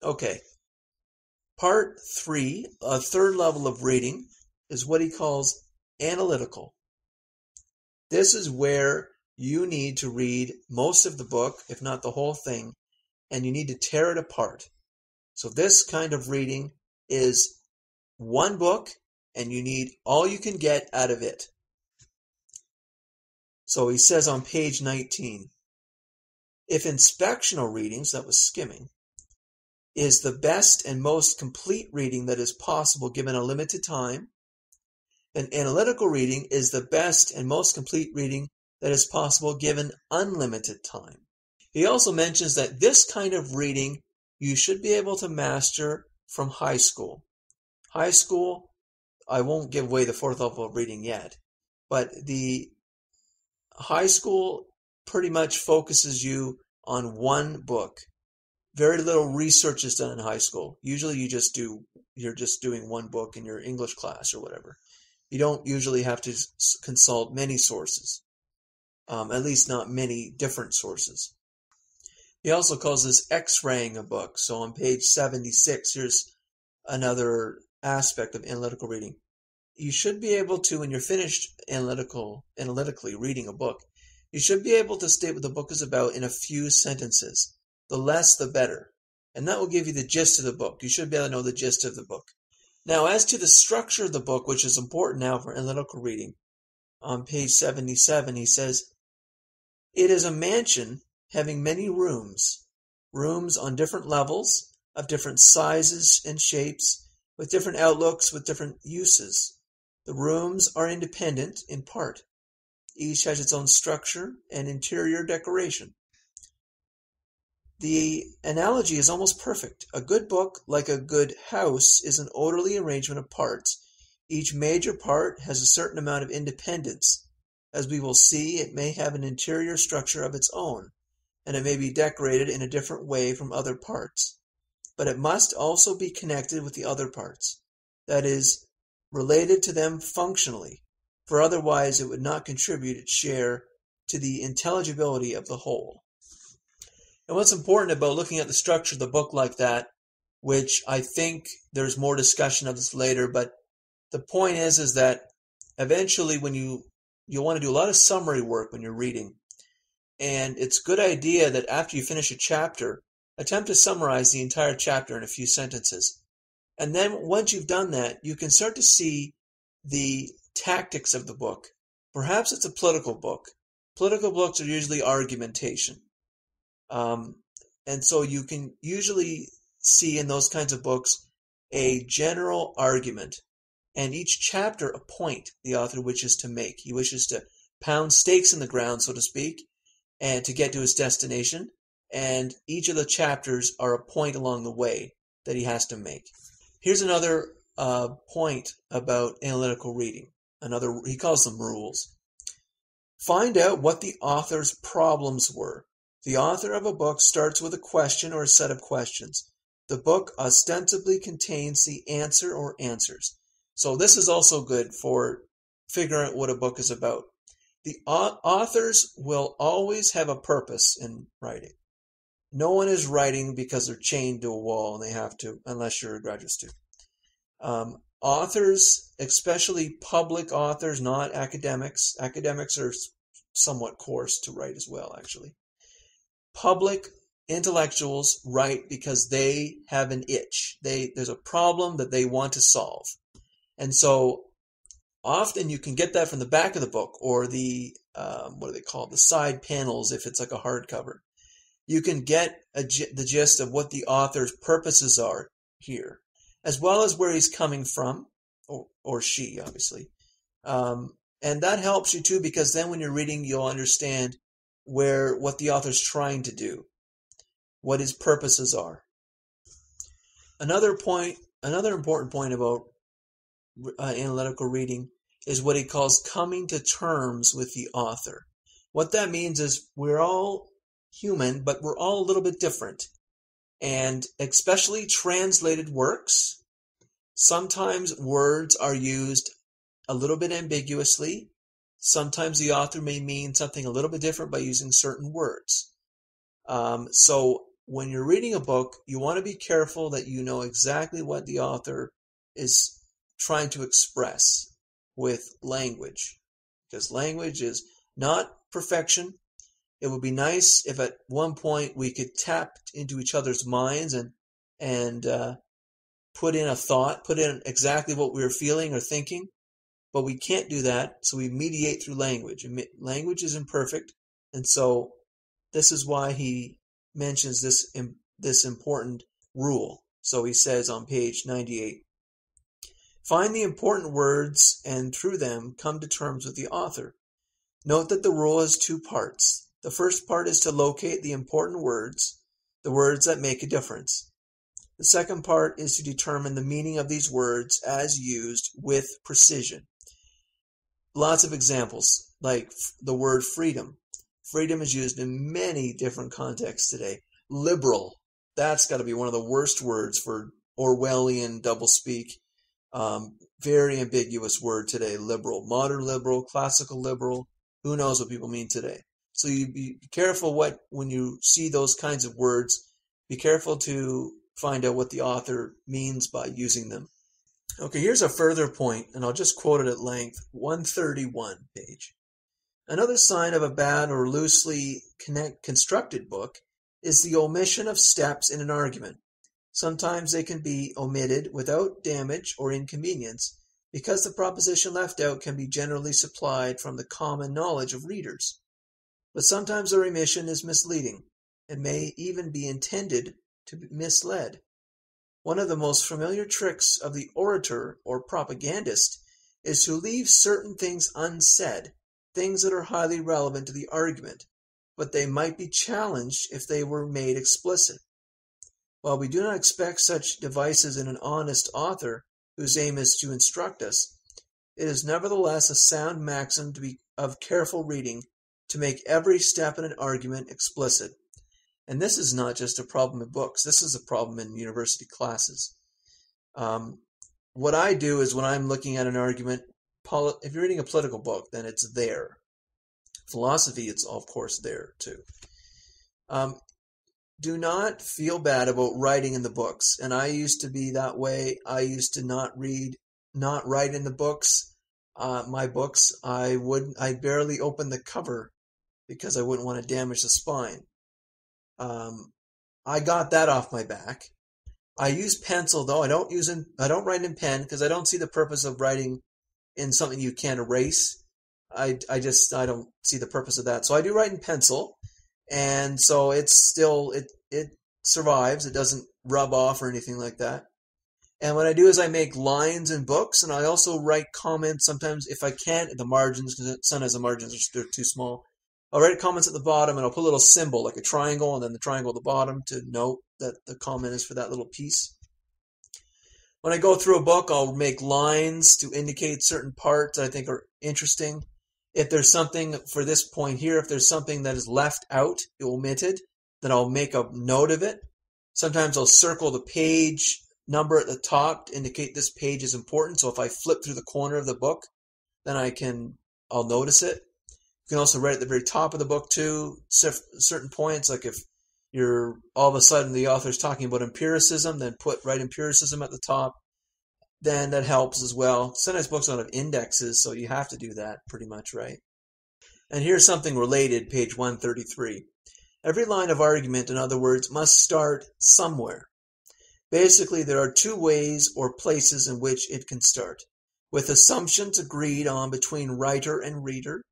Okay, part 3, a third level of reading, is what he calls analytical. This is where you need to read most of the book, if not the whole thing, and you need to tear it apart. So this kind of reading is one book, and you need all you can get out of it. So he says on page 19, if inspectional readings, that was skimming, is the best and most complete reading that is possible given a limited time, then analytical reading is the best and most complete reading that is possible given unlimited time. He also mentions that this kind of reading you should be able to master from high school. High school, I won't give away the fourth level of reading yet, but the high school pretty much focuses you on one book. Very little research is done in high school. Usually you're just doing one book in your English class or whatever. You don't usually have to consult many sources, at least not many different sources. He also calls this X-raying a book. So on page 76, here's another aspect of analytical reading. You should be able to, when you're finished analytically reading a book, you should be able to state what the book is about in a few sentences. The less, the better. And that will give you the gist of the book. You should be able to know the gist of the book. Now, as to the structure of the book, which is important now for analytical reading, on page 77, he says, it is a mansion having many rooms on different levels, of different sizes and shapes, with different outlooks, with different uses. The rooms are independent in part. Each has its own structure and interior decoration. The analogy is almost perfect. A good book, like a good house, is an orderly arrangement of parts. Each major part has a certain amount of independence. As we will see, it may have an interior structure of its own, and it may be decorated in a different way from other parts. But it must also be connected with the other parts, that is, related to them functionally, for otherwise it would not contribute its share to the intelligibility of the whole. And what's important about looking at the structure of the book like that, which I think there's more discussion of this later, but the point is that eventually when you want to do a lot of summary work when you're reading, and it's a good idea that after you finish a chapter, attempt to summarize the entire chapter in a few sentences. And then once you've done that, you can start to see the tactics of the book. Perhaps it's a political book. Political books are usually argumentation. And so you can usually see in those kinds of books a general argument, and each chapter a point the author wishes to make. He wishes to pound stakes in the ground, so to speak, and to get to his destination, and each of the chapters are a point along the way that he has to make. Here's another point about analytical reading. He calls them rules. Find out what the author's problems were. The author of a book starts with a question or a set of questions. The book ostensibly contains the answer or answers. So this is also good for figuring out what a book is about. The authors will always have a purpose in writing. No one is writing because they're chained to a wall and they have to, unless you're a graduate student. Authors, especially public authors, not academics. Academics are somewhat coarse to write as well, actually. Public intellectuals write because they have an itch. There's a problem that they want to solve. And so often you can get that from the back of the book or the, what do they call it, the side panels if it's like a hardcover. You can get the gist of what the author's purposes are here, as well as where he's coming from, or she, obviously. And that helps you too, because then when you're reading, you'll understand what the author's trying to do, what his purposes are. Another important point about analytical reading is what he calls coming to terms with the author. What that means is we're all human, but we're all a little bit different. And especially translated works, sometimes words are used a little bit ambiguously. Sometimes the author may mean something a little bit different by using certain words. So when you're reading a book, you want to be careful that you know exactly what the author is trying to express with language, because language is not perfection. It would be nice if at one point we could tap into each other's minds and put in a thought, put in exactly what we were feeling or thinking, but we can't do that, so we mediate through language. And language is imperfect, and so this is why he mentions this important rule. So he says on page 98, find the important words and through them come to terms with the author. Note that the rule has two parts. The first part is to locate the important words, the words that make a difference. The second part is to determine the meaning of these words as used with precision. Lots of examples, like the word freedom. Freedom is used in many different contexts today. Liberal, that's got to be one of the worst words for Orwellian doublespeak. Very ambiguous word today, liberal. Modern liberal, classical liberal, who knows what people mean today. So you be careful when you see those kinds of words, be careful to find out what the author means by using them. Okay, here's a further point, and I'll just quote it at length, 131 page. Another sign of a bad or loosely constructed book is the omission of steps in an argument. Sometimes they can be omitted without damage or inconvenience, because the proposition left out can be generally supplied from the common knowledge of readers. But sometimes their omission is misleading, and may even be intended to be misled. One of the most familiar tricks of the orator or propagandist is to leave certain things unsaid, things that are highly relevant to the argument, but they might be challenged if they were made explicit. While we do not expect such devices in an honest author whose aim is to instruct us, it is nevertheless a sound maxim of careful reading to make every step in an argument explicit. And this is not just a problem in books. This is a problem in university classes. What I do is when I'm looking at an argument, if you're reading a political book, then it's there. Philosophy, it's of course there too. Do not feel bad about writing in the books. And I used to be that way. I used to not write in the books. My books, I barely open the cover because I wouldn't want to damage the spine. I got that off my back. I use pencil though. I don't write in pen because I don't see the purpose of writing in something you can't erase. I don't see the purpose of that. So I do write in pencil, and so it's still it survives. It doesn't rub off or anything like that. And what I do is I make lines in books, and I also write comments sometimes if I can't at the margins, because sometimes the margins they're too small. I'll write comments at the bottom, and I'll put a little symbol like a triangle, and then the triangle at the bottom to note that the comment is for that little piece. When I go through a book, I'll make lines to indicate certain parts I think are interesting. If there's something, for this point here, if there's something that is left out, omitted, then I'll make a note of it. Sometimes I'll circle the page number at the top to indicate this page is important. So if I flip through the corner of the book, then I'll notice it. You can also write at the very top of the book too, certain points, like if you're all of a sudden the author's talking about empiricism, then write empiricism at the top. Then that helps as well. Sometimes books don't have indexes, so you have to do that pretty much, right? And here's something related, page 133. Every line of argument, in other words, must start somewhere. Basically, there are two ways or places in which it can start: with assumptions agreed on between writer and reader,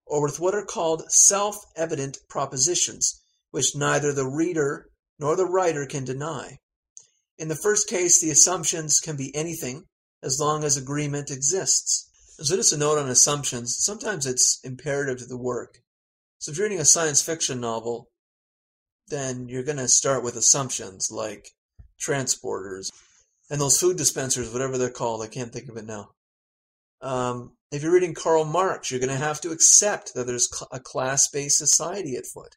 or with what are called self-evident propositions, which neither the reader nor the writer can deny. In the first case, the assumptions can be anything as long as agreement exists. So just a note on assumptions, sometimes it's imperative to the work. So if you're reading a science fiction novel, then you're going to start with assumptions like transporters and those food dispensers, whatever they're called. I can't think of it now. If you're reading Karl Marx, you're going to have to accept that there's a class-based society at foot.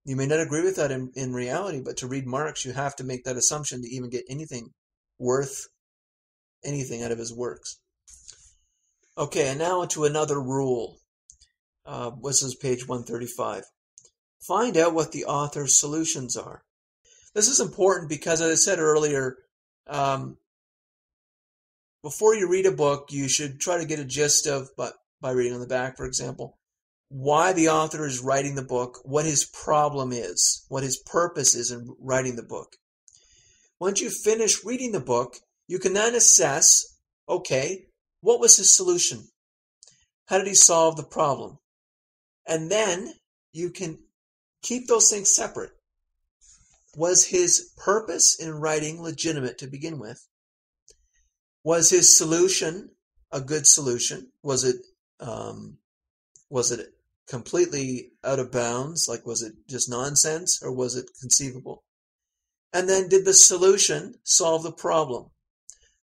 You may not agree with that in reality, but to read Marx, you have to make that assumption to even get anything worth anything out of his works. Okay, and now to another rule. This is page 135. Find out what the author's solutions are. This is important because, as I said earlier, before you read a book, you should try to get a gist of, by reading on the back, for example, why the author is writing the book, what his problem is, what his purpose is in writing the book. Once you finish reading the book, you can then assess, okay, what was his solution? How did he solve the problem? And then you can keep those things separate. Was his purpose in writing legitimate to begin with? Was his solution a good solution? Was it completely out of bounds? Like, was it just nonsense, or was it conceivable? And then, did the solution solve the problem?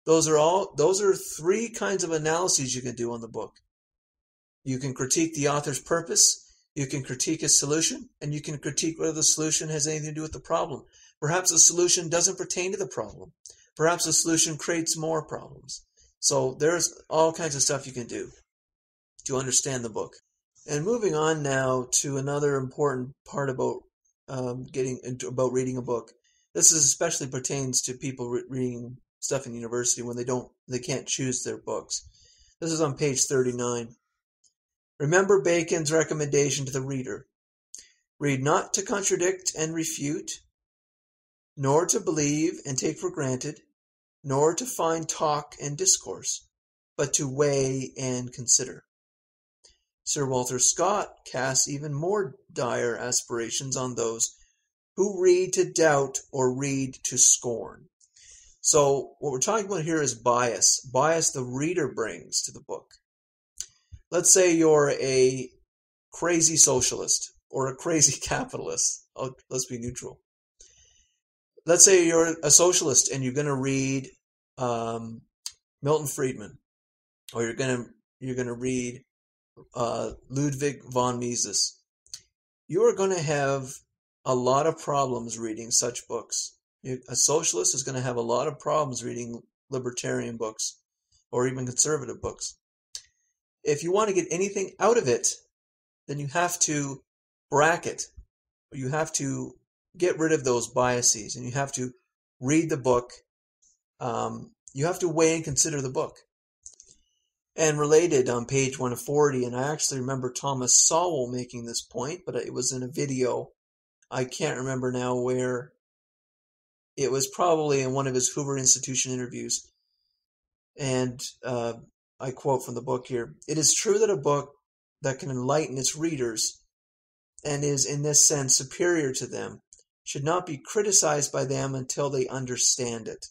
Those are three kinds of analyses you can do on the book. You can critique the author's purpose, you can critique his solution, and you can critique whether the solution has anything to do with the problem. Perhaps the solution doesn't pertain to the problem. Perhaps the solution creates more problems. So there's all kinds of stuff you can do to understand the book. And moving on now to another important part about reading a book. This is especially pertains to people reading stuff in university when they can't choose their books. This is on page 39. Remember Bacon's recommendation to the reader. Read not to contradict and refute, nor to believe and take for granted, nor to find talk and discourse, but to weigh and consider. Sir Walter Scott casts even more dire aspirations on those who read to doubt or read to scorn. So what we're talking about here is bias the reader brings to the book. Let's say you're a crazy socialist or a crazy capitalist. Let's be neutral. Let's say you're a socialist and you're going to read Milton Friedman, or you're going to read Ludwig von Mises. You are going to have a lot of problems reading such books. A socialist is going to have a lot of problems reading libertarian books or even conservative books. If you want to get anything out of it, then you have to bracket, or you have to get rid of those biases, and you have to read the book. You have to weigh and consider the book. And related, on page 140, and I actually remember Thomas Sowell making this point, but it was in a video. I can't remember now where. It was probably in one of his Hoover Institution interviews. And I quote from the book here. It is true that a book that can enlighten its readers and is in this sense superior to them should not be criticized by them until they understand it.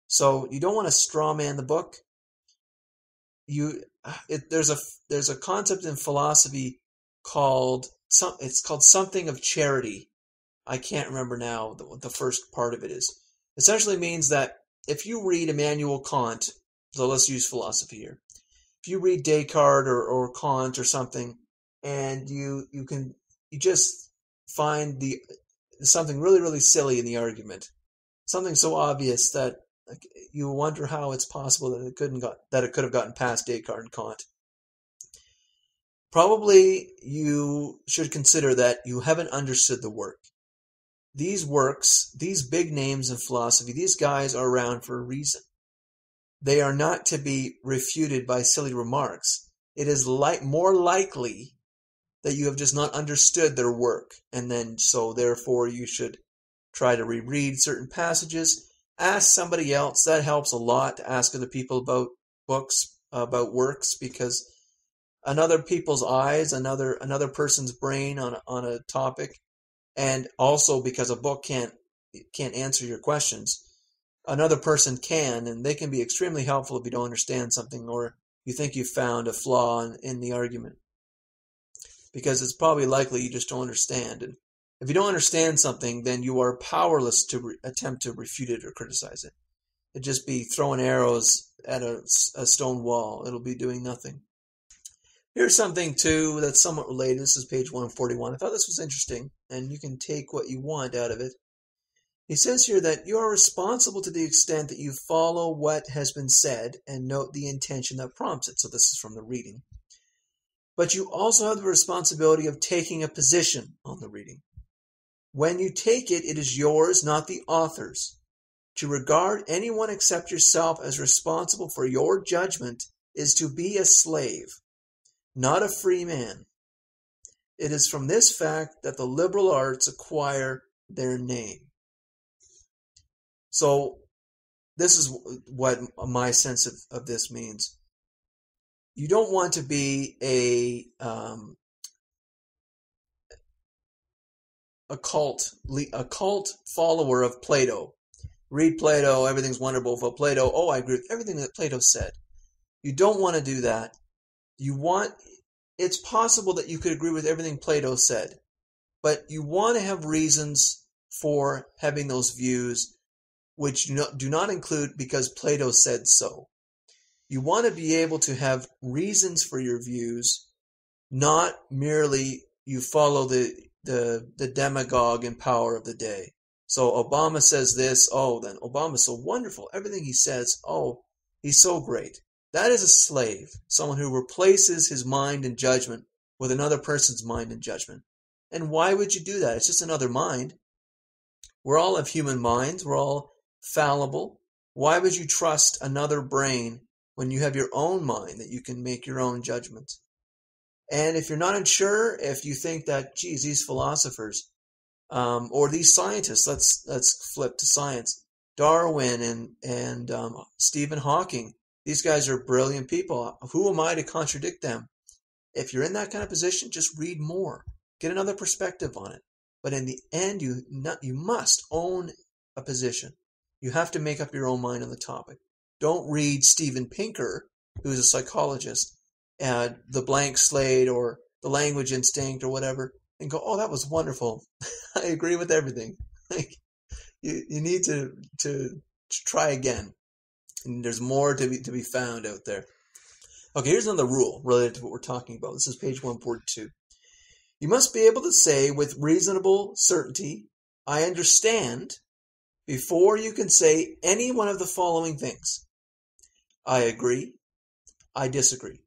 So you don't want to straw man the book. There's a concept in philosophy called something of charity. I can't remember now what the first part of it is. Essentially means that if you read Immanuel Kant, so let's use philosophy here. If you read Descartes or Kant or something, and you just find something really, really silly in the argument, something so obvious that you wonder how it's possible that it could have gotten past Descartes and Kant. Probably you should consider that you haven't understood the work. These works, these big names in philosophy, these guys are around for a reason. They are not to be refuted by silly remarks. It is more likely that you have just not understood their work, and then so therefore you should try to reread certain passages. Ask somebody else. That helps a lot, to ask other people about books, about works, because another people's eyes, another person's brain on a topic, and also because a book can't answer your questions, another person can, and they can be extremely helpful if you don't understand something or you think you found a flaw in the argument, because it's probably likely you just don't understand. And if you don't understand something, then you are powerless to attempt to refute it or criticize it. It'd just be throwing arrows at a stone wall. It'll be doing nothing. Here's something, too, that's somewhat related. This is page 141. I thought this was interesting, and you can take what you want out of it. He says here that you are responsible to the extent that you follow what has been said and note the intention that prompts it. So this is from the reading. But you also have the responsibility of taking a position on the reading. When you take it, it is yours, not the author's. To regard anyone except yourself as responsible for your judgment is to be a slave, not a free man. It is from this fact that the liberal arts acquire their name. So this is what my sense of this means. You don't want to be a cult follower of Plato. Read Plato, everything's wonderful for Plato. Oh, I agree with everything that Plato said. You don't want to do that. It's possible that you could agree with everything Plato said, but you want to have reasons for having those views which do not include because Plato said so. You want to be able to have reasons for your views, not merely you follow the demagogue in power of the day. So Obama says this, oh, then Obama's so wonderful. Everything he says, oh, he's so great. That is a slave, someone who replaces his mind and judgment with another person's mind and judgment. And why would you do that? It's just another mind. We all have human minds. We're all fallible. Why would you trust another brain when you have your own mind that you can make your own judgments? And if you're not unsure, if you think that, geez, these philosophers or these scientists, let's flip to science, Darwin and Stephen Hawking, these guys are brilliant people. Who am I to contradict them? If you're in that kind of position, just read more, get another perspective on it. But in the end, you must own a position. You have to make up your own mind on the topic. Don't read Steven Pinker, who's a psychologist, The Blank Slate or The Language Instinct or whatever, and go, oh, that was wonderful. I agree with everything. Like, you need to try again. And there's more to be found out there. Okay, here's another rule related to what we're talking about. This is page 142. You must be able to say with reasonable certainty, I understand, before you can say any one of the following things. I agree, I disagree,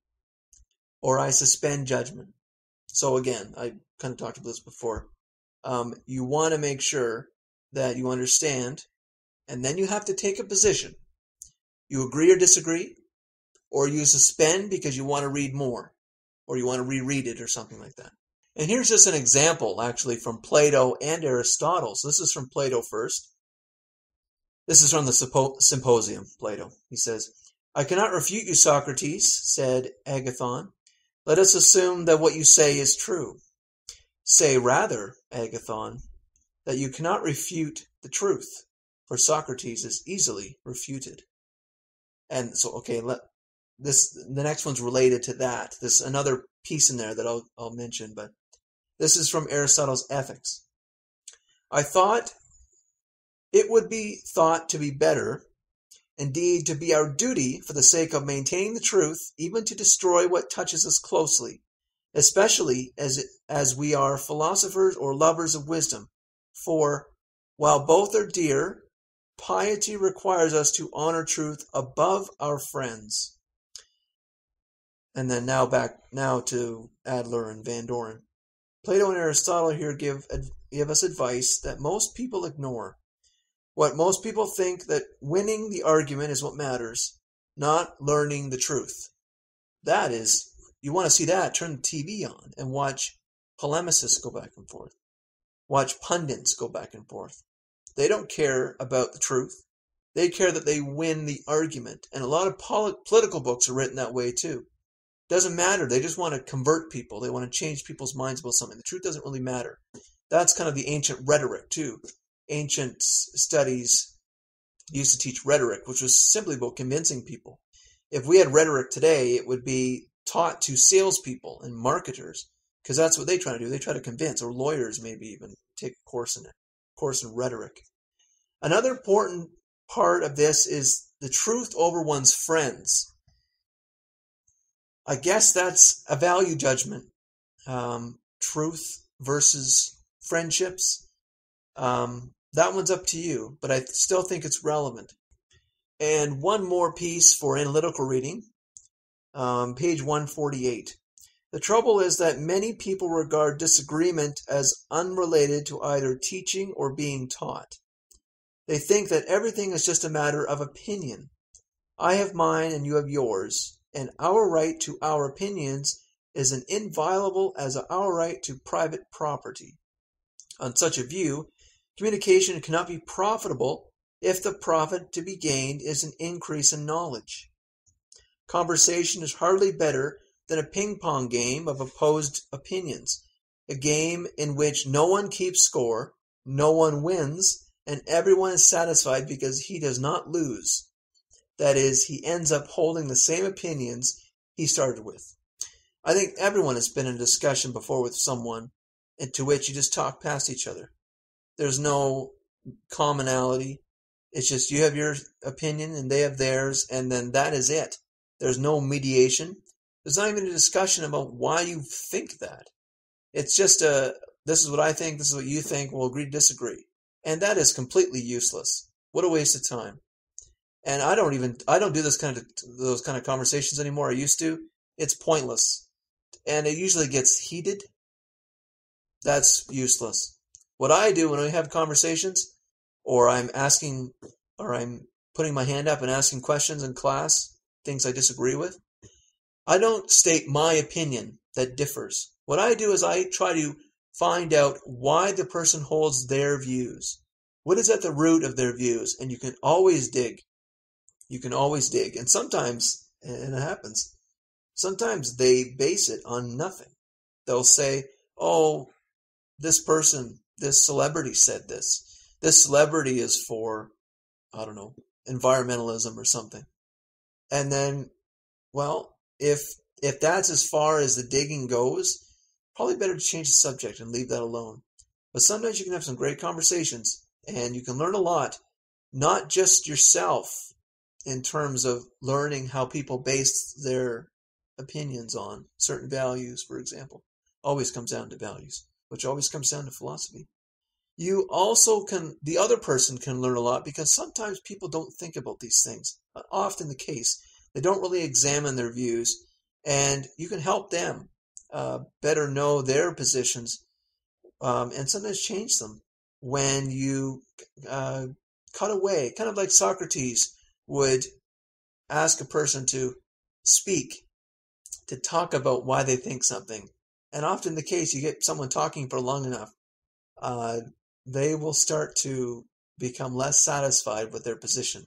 or I suspend judgment. So again, I kind of talked about this before. You want to make sure that you understand, and then you have to take a position. You agree or disagree, or you suspend because you want to read more, or you want to reread it or something like that. And here's just an example, actually, from Plato and Aristotle. So this is from Plato first. This is from the Symposium, Plato. He says, I cannot refute you, Socrates, said Agathon. Let us assume that what you say is true. Say rather, Agathon, that you cannot refute the truth, for Socrates is easily refuted. And so, okay, the next one's related to that. There's another piece in there that I'll mention, but this is from Aristotle's Ethics. I thought it would be thought to be better, indeed to be our duty for the sake of maintaining the truth, even to destroy what touches us closely, especially as we are philosophers or lovers of wisdom. For, while both are dear, piety requires us to honor truth above our friends. And then now to Adler and Van Doren. Plato and Aristotle here give us advice that most people ignore. What most people think that winning the argument is what matters, not learning the truth. That is, you want to see that, turn the TV on and watch polemicists go back and forth. Watch pundits go back and forth. They don't care about the truth. They care that they win the argument. And a lot of political books are written that way too. Doesn't matter. They just want to convert people. They want to change people's minds about something. The truth doesn't really matter. That's kind of the ancient rhetoric too. Ancient studies used to teach rhetoric, which was simply about convincing people. If we had rhetoric today, it would be taught to salespeople and marketers, because that's what they try to do. They try to convince, or lawyers maybe even take a course in rhetoric. Another important part of this is the truth over one's friends. I guess that's a value judgment. Truth versus friendships. That one's up to you, but I still think it's relevant. And one more piece for analytical reading, page 148. The trouble is that many people regard disagreement as unrelated to either teaching or being taught. They think that everything is just a matter of opinion. I have mine and you have yours, and our right to our opinions is as inviolable as our right to private property. On such a view, communication cannot be profitable if the profit to be gained is an increase in knowledge. Conversation is hardly better than a ping-pong game of opposed opinions, a game in which no one keeps score, no one wins, and everyone is satisfied because he does not lose. That is, he ends up holding the same opinions he started with. I think everyone has been in a discussion before with someone into which you just talk past each other. There's no commonality. It's just you have your opinion and they have theirs, and then that is it. There's no mediation. There's not even a discussion about why you think that. It's just this is what I think, this is what you think, we'll agree to disagree. And that is completely useless. What a waste of time. And I don't do those kind of conversations anymore. I used to. It's pointless. And it usually gets heated. That's useless. What I do when I have conversations, or I'm putting my hand up and asking questions in class, things I disagree with, I don't state my opinion that differs. What I do is I try to find out why the person holds their views. What is at the root of their views? And you can always dig. You can always dig. And sometimes, and it happens, sometimes they base it on nothing. They'll say, oh, this person, this celebrity said this. This celebrity is for, I don't know, environmentalism or something. And then, well, if that's as far as the digging goes, probably better to change the subject and leave that alone. But sometimes you can have some great conversations and you can learn a lot, not just yourself in terms of learning how people base their opinions on certain values, for example. Always comes down to values, which always comes down to philosophy. You also the other person can learn a lot because sometimes people don't think about these things. Often the case. They don't really examine their views, and you can help them better know their positions and sometimes change them when you cut away, kind of like Socrates would ask a person to speak, to talk about why they think something. And often the case, you get someone talking for long enough, they will start to become less satisfied with their position.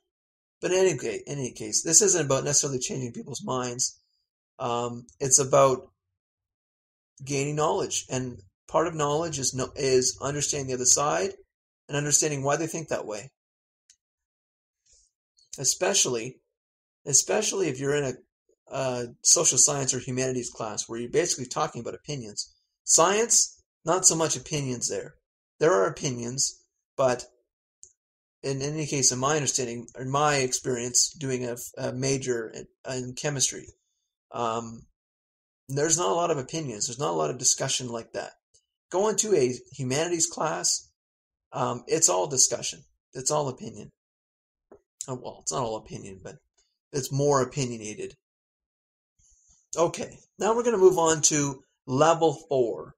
But in any case, this isn't about necessarily changing people's minds. It's about gaining knowledge. And part of knowledge is understanding the other side and understanding why they think that way. Especially if you're in a social science or humanities class where you're basically talking about opinions. Science, not so much opinions there. There are opinions, but in any case, in my understanding, in my experience doing a major in chemistry, there's not a lot of opinions. There's not a lot of discussion like that. Go into a humanities class, it's all discussion. It's all opinion. Well, it's not all opinion, but it's more opinionated. Okay, now we're going to move on to level 4.